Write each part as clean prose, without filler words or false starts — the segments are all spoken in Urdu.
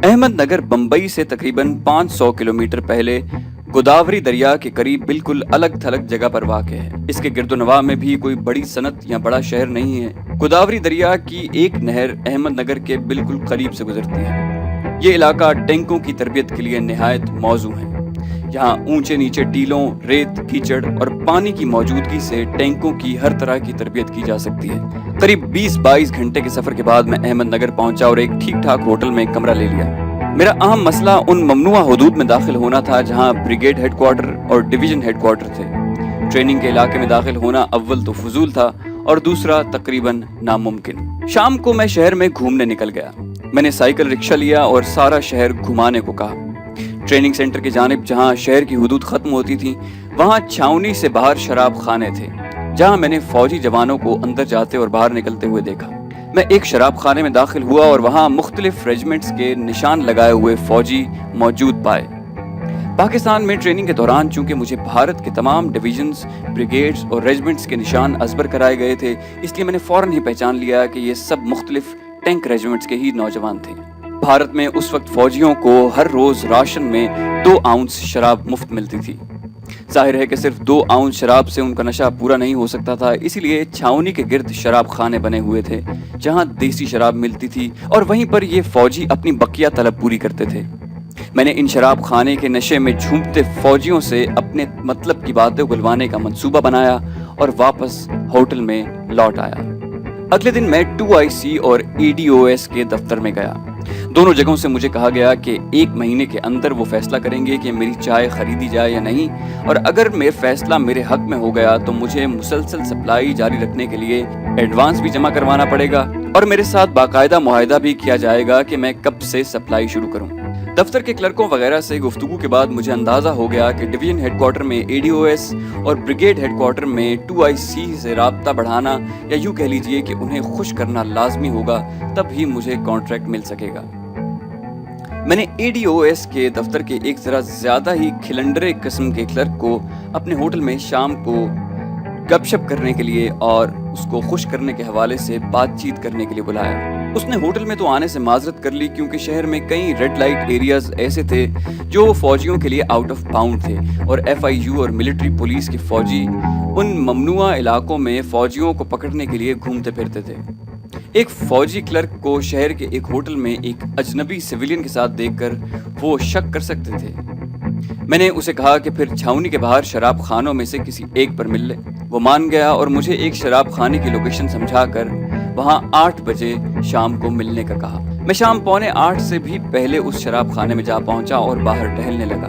احمد نگر بمبئی سے تقریباً 500 کلومیٹر پہلے گوداوری دریا کے قریب بالکل الگ تھلگ جگہ پر واقع ہے۔ اس کے گرد و نواح میں بھی کوئی بڑی صنعت یا بڑا شہر نہیں ہے۔ گوداوری دریا کی ایک نہر احمد نگر کے بالکل قریب سے گزرتی ہے۔ یہ علاقہ ٹینکوں کی تربیت کے لیے نہایت موزوں ہے۔ یہاں اونچے نیچے ٹیلوں، ریت، کیچڑ اور پانی کی موجودگی سے ٹینکوں کی ہر طرح کی تربیت کی جا سکتی ہے۔ قریب 20-22 گھنٹے کے سفر کے بعد میں احمد نگر پہنچا اور ایک ٹھیک ٹھاک ہوٹل میں کمرہ لے لیا۔ میرا اہم مسئلہ ان ممنوعہ حدود میں داخل ہونا تھا جہاں بریگیڈ ہیڈ کوارٹر اور ڈویژن ہیڈ کوارٹر تھے۔ ٹریننگ کے علاقے میں داخل ہونا اول تو فضول تھا اور دوسرا تقریباً ناممکن۔ شام کو میں شہر میں گھومنے نکل گیا۔ میں نے سائیکل رکشہ لیا اور سارا شہر گھمانے کو کہا۔ ٹریننگ سینٹر کی جانب جہاں شہر کی حدود ختم ہوتی تھیں وہاں چھاؤنی سے باہر شراب خانے تھے جہاں میں نے فوجی جوانوں کو اندر جاتے اور باہر نکلتے ہوئے دیکھا۔ میں ایک شراب خانے میں داخل ہوا اور وہاں مختلف ریجمنٹس کے نشان لگائے ہوئے فوجی موجود پائے۔ پاکستان میں ٹریننگ کے دوران چونکہ مجھے بھارت کے تمام ڈویژنز، بریگیڈز اور ریجمنٹس کے نشان ازبر کرائے گئے تھے، اس لیے میں نے فوراً ہی پہچان لیا کہ یہ سب مختلف ٹینک ریجمنٹس کے ہی نوجوان تھے۔ بھارت میں اس وقت فوجیوں کو ہر روز راشن میں 2 آؤنس شراب مفت ملتی تھی۔ ظاہر ہے کہ صرف 2 آؤنس شراب سے ان کا نشہ پورا نہیں ہو سکتا تھا، اسی لیے چھاؤنی کے گرد شراب خانے بنے ہوئے تھے جہاں دیسی شراب ملتی تھی اور وہیں پر یہ فوجی اپنی بقیہ طلب پوری کرتے تھے۔ میں نے ان شراب خانے کے نشے میں جھومتے فوجیوں سے اپنے مطلب کی باتیں گلوانے کا منصوبہ بنایا اور واپس ہوٹل میں لوٹ آیا۔ اگلے دن میں 2IC اور EDOS کے دفتر میں گیا۔ دونوں جگہوں سے مجھے کہا گیا کہ 1 مہینے کے اندر وہ فیصلہ کریں گے کہ میری چائے خریدی جائے یا نہیں، اور اگر میرا فیصلہ میرے حق میں ہو گیا تو مجھے مسلسل سپلائی جاری رکھنے کے لیے ایڈوانس بھی جمع کروانا پڑے گا اور میرے ساتھ باقاعدہ معاہدہ بھی کیا جائے گا کہ میں کب سے سپلائی شروع کروں۔ دفتر کے کلرکوں وغیرہ سے گفتگو کے بعد مجھے اندازہ ہو گیا کہ ڈویژن ہیڈ کوارٹر میں EDOS اور بریگیڈ ہیڈ کوارٹر میں 2IC سے رابطہ بڑھانا یا یوں کہہ لیجئے کہ انہیں خوش کرنا لازمی ہوگا، تب ہی مجھے کانٹریکٹ مل سکے گا۔ میں نے EDOS کے دفتر کے ایک ذرا زیادہ ہی کھلنڈرے قسم کے کلرک کو اپنے ہوٹل میں شام کو گپ شپ کرنے کے لیے اور اس کو خوش کرنے کے حوالے سے بات چیت کرنے کے لیے بلایا۔ اس نے ہوٹل میں تو آنے سے معذرت کر لی کیونکہ شہر میں کئی ریڈ لائٹ ایریاز ایسے تھے جو فوجیوں کے لیے آؤٹ آف باؤنڈ تھے اور FIU اور ملٹری پولیس کے فوجی ان ممنوعہ علاقوں میں فوجیوں کو پکڑنے کے لیے گھومتے پھرتے تھے۔ ایک فوجی کلرک کو شہر کے ایک ہوٹل میں ایک اجنبی سویلین کے ساتھ دیکھ کر وہ شک کر سکتے تھے۔ میں نے اسے کہا کہ پھر چھاؤنی کے باہر شراب خانوں میں سے کسی ایک پر مل لے۔ وہ مان گیا اور مجھے ایک شراب خانے کی لوکیشن سمجھا کر وہاں 8 بجے شام کو ملنے کا کہا۔ میں شام 7:45 سے بھی پہلے اس شراب خانے میں جا پہنچا اور باہر ٹہلنے لگا۔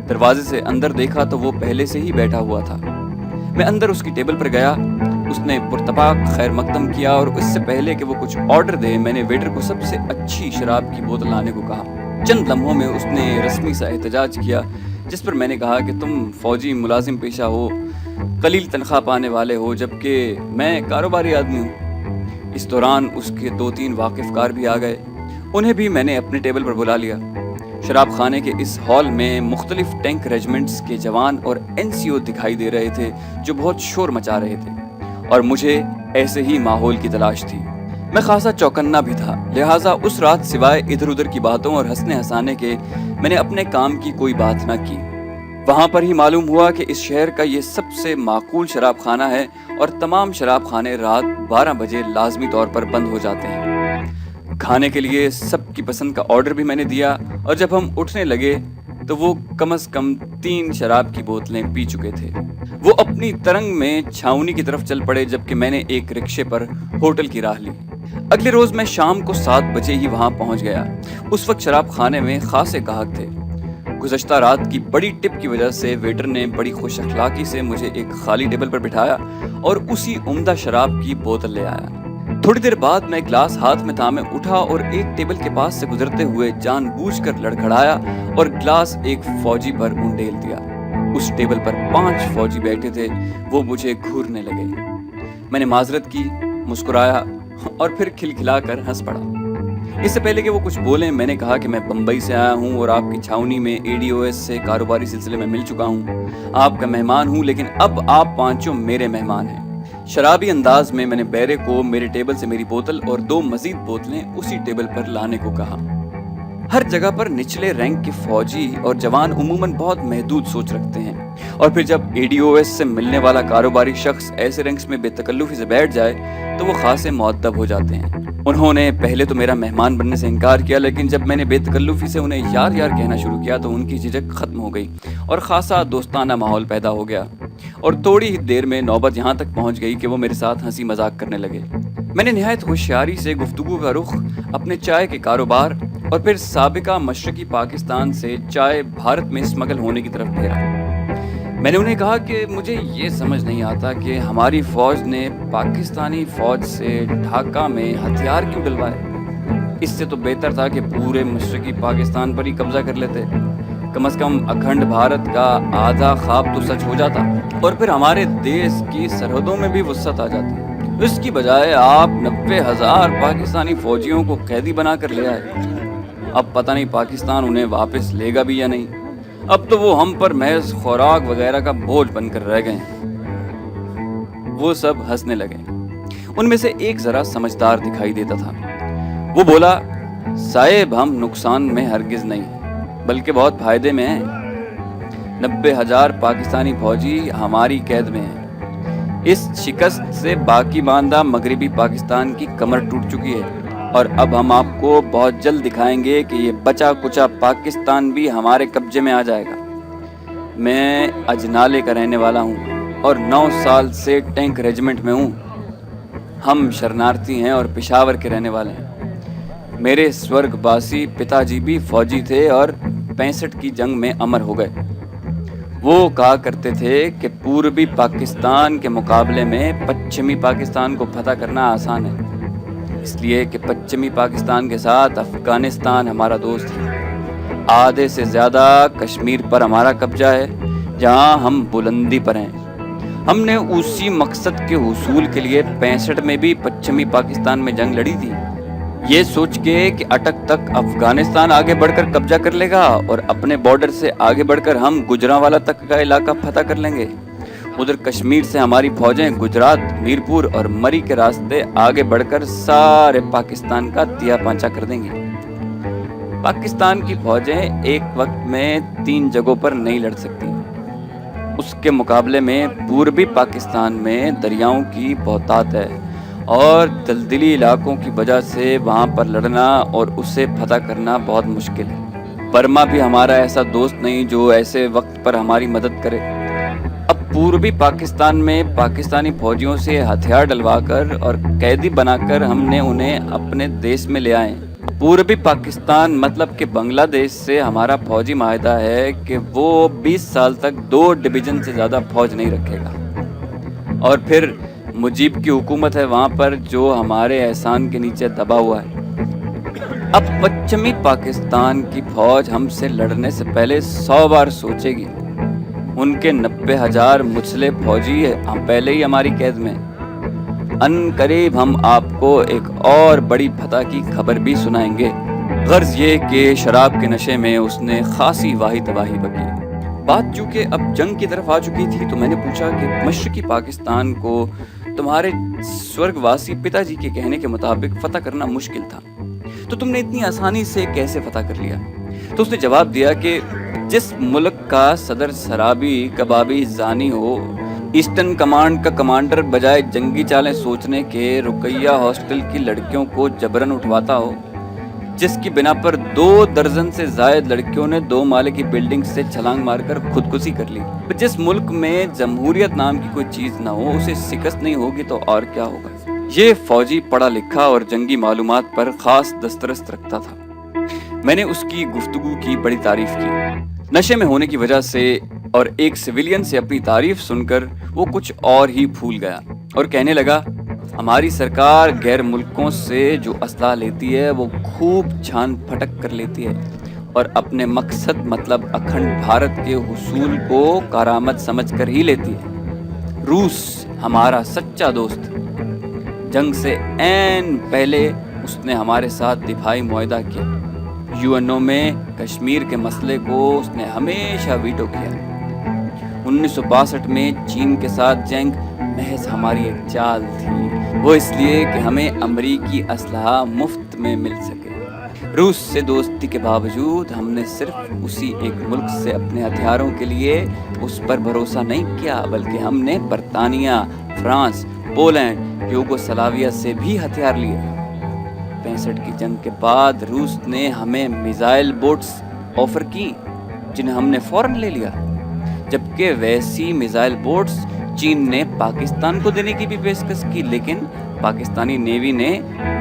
دروازے سے اندر دیکھا تو وہ پہلے سے ہی بیٹھا ہوا تھا۔ میں اندر اس کی ٹیبل پر گیا۔ اس نے پرتپاک خیر مقدم کیا اور اس سے پہلے کہ وہ کچھ آرڈر دے میں نے ویٹر کو سب سے اچھی شراب کی بوتل لانے کو کہا۔ چند لمحوں میں اس نے رسمی سا احتجاج کیا جس پر میں نے کہا کہ تم فوجی ملازم پیشہ ہو، قلیل تنخواہ پانے والے ہو، جبکہ میں کاروباری آدمی ہوں۔ اس دوران اس کے 2-3 واقف کار بھی آ گئے، انہیں بھی میں نے اپنے ٹیبل پر بلا لیا۔ شراب خانے کے اس ہال میں مختلف ٹینک ریجمنٹس کے جوان اور NCO دکھائی دے رہے تھے جو بہت شور مچا رہے تھے اور مجھے ایسے ہی ماحول کی تلاش تھی۔ میں خاصا چوکنا بھی تھا، لہٰذا اس رات سوائے ادھر ادھر کی باتوں اور ہنسنے ہنسانے کے میں نے اپنے کام کی کوئی بات نہ کی۔ وہاں پر ہی معلوم ہوا کہ اس شہر کا یہ سب سے معقول شراب خانہ ہے اور تمام شراب خانے رات 12 بجے لازمی طور پر بند ہو جاتے ہیں۔ کھانے کے لیے سب کی پسند کا آرڈر بھی میں نے دیا اور جب ہم اٹھنے لگے تو وہ کم از کم 3 شراب کی بوتلیں پی چکے تھے۔ وہ اپنی ترنگ میں چھاؤنی کی طرف چل پڑے جبکہ میں نے ایک رکشے پر ہوٹل کی راہ لی۔ اگلے روز میں شام کو 7 بجے ہی وہاں پہنچ گیا۔ اس وقت شراب خانے میں خاصے گاہک تھے۔ گزشتہ رات کی بڑی ٹپ کی وجہ سے ویٹر نے بڑی خوش اخلاقی سے مجھے ایک خالی ٹیبل پر بٹھایا اور اسی عمدہ شراب کی بوتل لے آیا۔ تھوڑی دیر بعد میں گلاس ہاتھ میں تھامے اٹھا اور ایک ٹیبل کے پاس سے گزرتے ہوئے جان بوجھ کر لڑکھڑایا اور گلاس ایک فوجی پر انڈیل دیا۔ اس ٹیبل پر 5 فوجی بیٹھے تھے، وہ مجھے گھورنے لگے۔ میں نے معذرت کی، مسکرایا اور پھر کھلکھلا کر ہنس پڑا۔ اس سے پہلے کہ وہ کچھ بولیں میں نے کہا کہ میں بمبئی سے آیا ہوں اور آپ کی چھاؤنی میں EDOS سے کاروباری سلسلے میں مل چکا ہوں۔ آپ کا مہمان ہوں لیکن اب آپ 5 میرے مہمان ہیں۔ شرابی انداز میں نے بیرے کو میرے ٹیبل سے میری بوتل اور 2 مزید بوتلیں اسی ٹیبل پر لانے کو کہا۔ ہر جگہ پر نچلے رینک کے فوجی اور جوان عموماً بہت محدود سوچ رکھتے ہیں، اور پھر جب ADOS سے ملنے والا کاروباری شخص ایسے رینکس میں بے تکلفی سے بیٹھ جائے تو وہ خاصے مؤدب ہو جاتے ہیں۔ انہوں نے پہلے تو میرا مہمان بننے سے انکار کیا، لیکن جب میں نے بے تکلفی سے انہیں یار یار کہنا شروع کیا تو ان کی جھجک ختم ہو گئی اور خاصا دوستانہ ماحول پیدا ہو گیا، اور تھوڑی ہی دیر میں نوبت یہاں تک پہنچ گئی کہ وہ میرے ساتھ ہنسی مذاق کرنے لگے۔ میں نے نہایت ہوشیاری سے گفتگو کا رخ اپنے چائے کے کاروبار اور پھر سابقہ مشرقی پاکستان سے چائے بھارت میں اسمگل ہونے کی طرف پھیرا۔ میں نے انہیں کہا کہ مجھے یہ سمجھ نہیں آتا کہ ہماری فوج نے پاکستانی فوج سے ڈھاکہ میں ہتھیار کیوں ڈلوائے۔ اس سے تو بہتر تھا کہ پورے مشرقی پاکستان پر ہی قبضہ کر لیتے، کم از کم اکھنڈ بھارت کا آدھا خواب تو سچ ہو جاتا، اور پھر ہمارے دیش کی سرحدوں میں بھی وسعت آ جاتی۔ اس کی بجائے آپ 90,000 پاکستانی فوجیوں کو قیدی بنا کر لے آئے۔ اب پتہ نہیں پاکستان انہیں واپس لے گا بھی یا نہیں۔ اب تو وہ ہم پر محض خوراک وغیرہ کا بوجھ بن کر رہ گئے ہیں۔ وہ سب ہنسنے لگے۔ ان میں سے ایک ذرا سمجھدار دکھائی دیتا تھا۔ وہ بولا، صاحب ہم نقصان میں ہرگز نہیں بلکہ بہت فائدے میں ہیں۔ 90,000 پاکستانی فوجی ہماری قید میں ہیں۔ اس شکست سے باقی ماندہ مغربی پاکستان کی کمر ٹوٹ چکی ہے، اور اب ہم آپ کو بہت جلد دکھائیں گے کہ یہ بچا کچا پاکستان بھی ہمارے قبضے میں آ جائے گا۔ میں اجنالے کا رہنے والا ہوں اور 9 سال سے ٹینک ریجمنٹ میں ہوں۔ ہم شرنارتی ہیں اور پشاور کے رہنے والے ہیں۔ میرے سورگ باسی پتا جی بھی فوجی تھے اور 65 کی جنگ میں امر ہو گئے۔ وہ کہا کرتے تھے کہ پوربی پاکستان کے مقابلے میں پچھمی پاکستان کو فتح کرنا آسان ہے، اس لیے کہ پچھمی پاکستان کے ساتھ افغانستان ہمارا دوست ہے۔ آدھے سے زیادہ کشمیر پر ہمارا قبضہ ہے، جہاں ہم بلندی پر ہیں۔ ہم نے اسی مقصد کے حصول کے لیے 65 میں بھی پچھمی پاکستان میں جنگ لڑی تھی، یہ سوچ کے کہ اٹک تک افغانستان آگے بڑھ کر قبضہ کر لے گا اور اپنے بارڈر سے آگے بڑھ کر ہم گجرانوالہ تک کا علاقہ فتح کر لیں گے۔ ادھر کشمیر سے ہماری فوجیں گجرات، میرپور اور مری کے راستے آگے بڑھ کر سارے پاکستان کا تیا پانچا کر دیں گی۔ پاکستان کی فوجیں ایک وقت میں 3 جگہوں پر نہیں لڑ سکتی۔ اس کے مقابلے میں پوربی پاکستان میں دریاؤں کی بہتات ہے، اور دلدلی علاقوں کی وجہ سے وہاں پر لڑنا اور اسے فتح کرنا بہت مشکل ہے۔ برما بھی ہمارا ایسا دوست نہیں جو ایسے وقت پر ہماری مدد کرے۔ اب پوربی پاکستان میں پاکستانی فوجیوں سے ہتھیار ڈلوا کر اور قیدی بنا کر ہم نے انہیں اپنے دیش میں لے آئے۔ پوربی پاکستان مطلب کہ بنگلہ دیش سے ہمارا فوجی معاہدہ ہے کہ وہ 20 سال تک 2 ڈویژن سے زیادہ فوج نہیں رکھے گا، اور پھر مجیب کی حکومت ہے وہاں پر جو ہمارے احسان کے نیچے دبا ہوا ہے۔ اب پچھمی پاکستان کی فوج ہم سے لڑنے سے پہلے 100 بار سوچے گی۔ ان کے 90,000 مسلح فوجی ہم پہلے ہی ہماری قید میں۔ ان قریب ہم آپ کو ایک اور بڑی فتح کی خبر بھی سنائیں گے۔ غرض یہ کہ شراب کے نشے میں اس نے خاصی واہی تباہی بکی۔ بات چونکہ اب جنگ کی طرف آ چکی تھی تو میں نے پوچھا کہ مشرقی پاکستان کو تمہارے سورگواسی پتا جی کے کہنے کے مطابق فتح کرنا مشکل تھا، تو تم نے اتنی آسانی سے کیسے فتح کر لیا؟ تو اس نے جواب دیا کہ جس ملک کا صدر شرابی کبابی زانی ہو، ایسٹرن کمانڈ کا کمانڈر بجائے جنگی چالیں سوچنے کے رقیہ ہاسٹل کی لڑکیوں کو جبرن اٹھواتا ہو، جس کی بنا پر 2 درجن سے زائد لڑکیوں نے 2 مالے کی بلڈنگ سے چھلانگ مار کر خودکشی کر لی، جس ملک میں جمہوریت نام کی کوئی چیز نہ ہو، اسے شکست نہیں ہوگی تو اور کیا ہوگا؟ یہ فوجی پڑھا لکھا اور جنگی معلومات پر خاص دسترس رکھتا تھا۔ میں نے اس کی گفتگو کی بڑی تعریف کی۔ نشے میں ہونے کی وجہ سے اور ایک سویلین سے اپنی تعریف سن کر وہ کچھ اور ہی پھول گیا اور کہنے لگا، ہماری سرکار غیر ملکوں سے جو اسلحہ لیتی ہے وہ خوب چھان پھٹک کر لیتی ہے، اور اپنے مقصد مطلب اکھنڈ بھارت کے حصول کو کارآمد سمجھ کر ہی لیتی ہے۔ روس ہمارا سچا دوست، جنگ سے عین پہلے اس نے ہمارے ساتھ دفاعی معاہدہ کیا۔ UNO میں کشمیر کے مسئلے کو اس نے ہمیشہ ویٹو کیا۔ 1962 میں چین کے ساتھ جنگ محض ہماری ایک چال تھی، وہ اس لیے کہ ہمیں امریکی اسلحہ مفت میں مل سکے۔ روس سے دوستی کے باوجود ہم نے صرف اسی ایک ملک سے اپنے ہتھیاروں کے لیے اس پر بھروسہ نہیں کیا، بلکہ ہم نے برطانیہ، فرانس، پولینڈ، یوگوسلاویہ سے بھی ہتھیار لیے۔ 65 کی جنگ کے بعد روس نے ہمیں میزائل بوٹس آفر کی جنہیں ہم نے فوراً لے لیا، جبکہ ویسی میزائل بوٹس چین نے پاکستان کو دینے کی بھی پیشکش کی، لیکن پاکستانی نیوی نے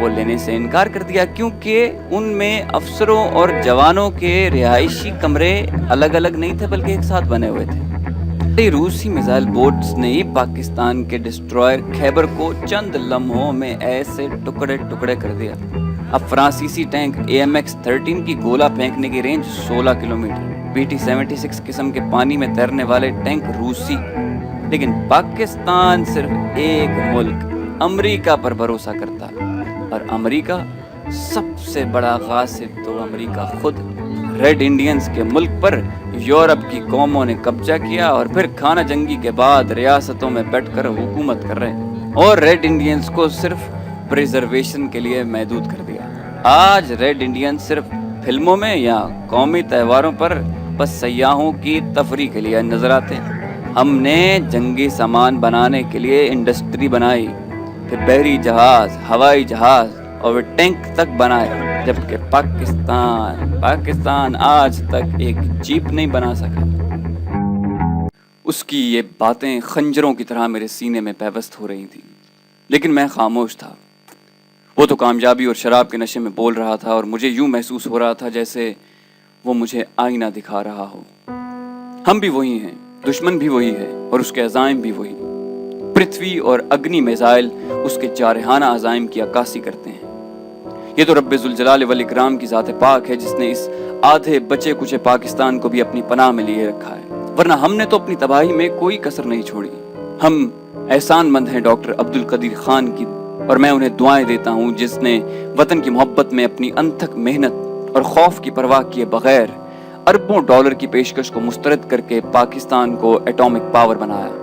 وہ لینے سے انکار کر دیا کیونکہ ان میں افسروں اور جوانوں کے رہائشی کمرے الگ الگ نہیں تھے بلکہ ایک ساتھ بنے ہوئے تھے۔ روسی میزائل بوٹس نے پاکستان کے ڈسٹرائر خیبر کو چند لمحوں میں ایسے ٹکڑے ٹکڑے کر دیا۔ اب فرانسیسی ٹینک AMX-13 کی گولہ پھینکنے کی رینج 16 کلومیٹر، BT-76 قسم کے پانی میں تیرنے والے ٹینک روسی، لیکن پاکستان صرف ایک ملک امریکہ پر بھروسہ کرتا، اور امریکہ سب سے بڑا غاصب تو امریکہ خود۔ ریڈ انڈینز کے ملک پر یورپ کی قوموں نے قبضہ کیا اور پھر خانہ جنگی کے بعد ریاستوں میں بیٹھ کر حکومت کر رہے ہیں، اور ریڈ انڈینز کو صرف پریزرویشن کے لیے محدود کر دیا۔ آج ریڈ انڈین صرف فلموں میں یا قومی تہواروں پر بس سیاحوں کی تفریح کے لیے نظر آتے ہیں۔ ہم نے جنگی سامان بنانے کے لیے انڈسٹری بنائی، پھر بحری جہاز، ہوائی جہاز اور ٹینک تک بنائے، جبکہ پاکستان آج تک ایک جیپ نہیں بنا سکا۔ اس کی یہ باتیں خنجروں کی طرح میرے سینے میں پیوست ہو رہی تھیں، لیکن میں خاموش تھا۔ وہ تو کامیابی اور شراب کے نشے میں بول رہا تھا، اور مجھے یوں محسوس ہو رہا تھا جیسے وہ مجھے آئینہ دکھا رہا ہو۔ ہم بھی وہی ہیں، دشمن بھی وہی ہے، اور اس کے عزائم بھی وہی۔ پرتھوی اور اگنی میزائل اس کے جارحانہ عزائم کی عکاسی کرتے ہیں۔ یہ تو رب ذوالجلال والاکرام کی ذات پاک ہے جس نے اس آدھے بچے کچے پاکستان کو بھی اپنی پناہ میں لیے رکھا ہے، ورنہ ہم نے تو اپنی تباہی میں کوئی کسر نہیں چھوڑی۔ ہم احسان مند ہیں ڈاکٹر عبدالقدیر خان کی، اور میں انہیں دعائیں دیتا ہوں جس نے وطن کی محبت میں اپنی انتھک محنت اور خوف کی پرواہ کیے بغیر اربوں ڈالر کی پیشکش کو مسترد کر کے پاکستان کو ایٹامک پاور بنایا،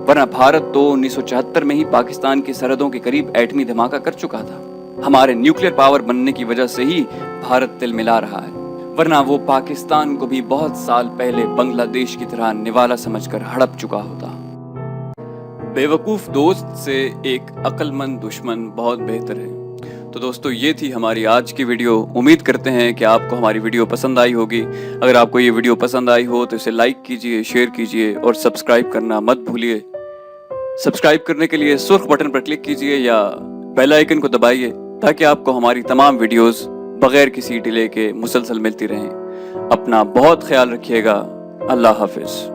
ورنہ بھارت تو 1974 میں ہی پاکستان کی سرحدوں کے قریب ایٹمی دھماکہ کر چکا تھا۔ ہمارے نیوکلیر پاور بننے کی وجہ سے ہی بھارت تل ملا رہا ہے، ورنہ وہ پاکستان کو بھی بہت سال پہلے بنگلہ دیش کی طرح نوالا سمجھ کر ہڑپ چکا ہوتا۔ بے وقوف دوست سے ایک عقل مند دشمن بہت بہتر ہے۔ تو دوستو، یہ تھی ہماری آج کی ویڈیو۔ امید کرتے ہیں کہ آپ کو ہماری ویڈیو پسند آئی ہوگی۔ اگر آپ کو یہ ویڈیو پسند آئی ہو تو اسے لائک کیجئے، شیئر کیجئے اور سبسکرائب کرنا مت بھولیے۔ سبسکرائب کرنے کے لیے سرخ بٹن پر کلک کیجئے یا بیل آئیکن کو دبائیے تاکہ آپ کو ہماری تمام ویڈیوز بغیر کسی ڈیلے کے مسلسل ملتی رہیں۔ اپنا بہت خیال رکھیے گا۔ اللہ حافظ۔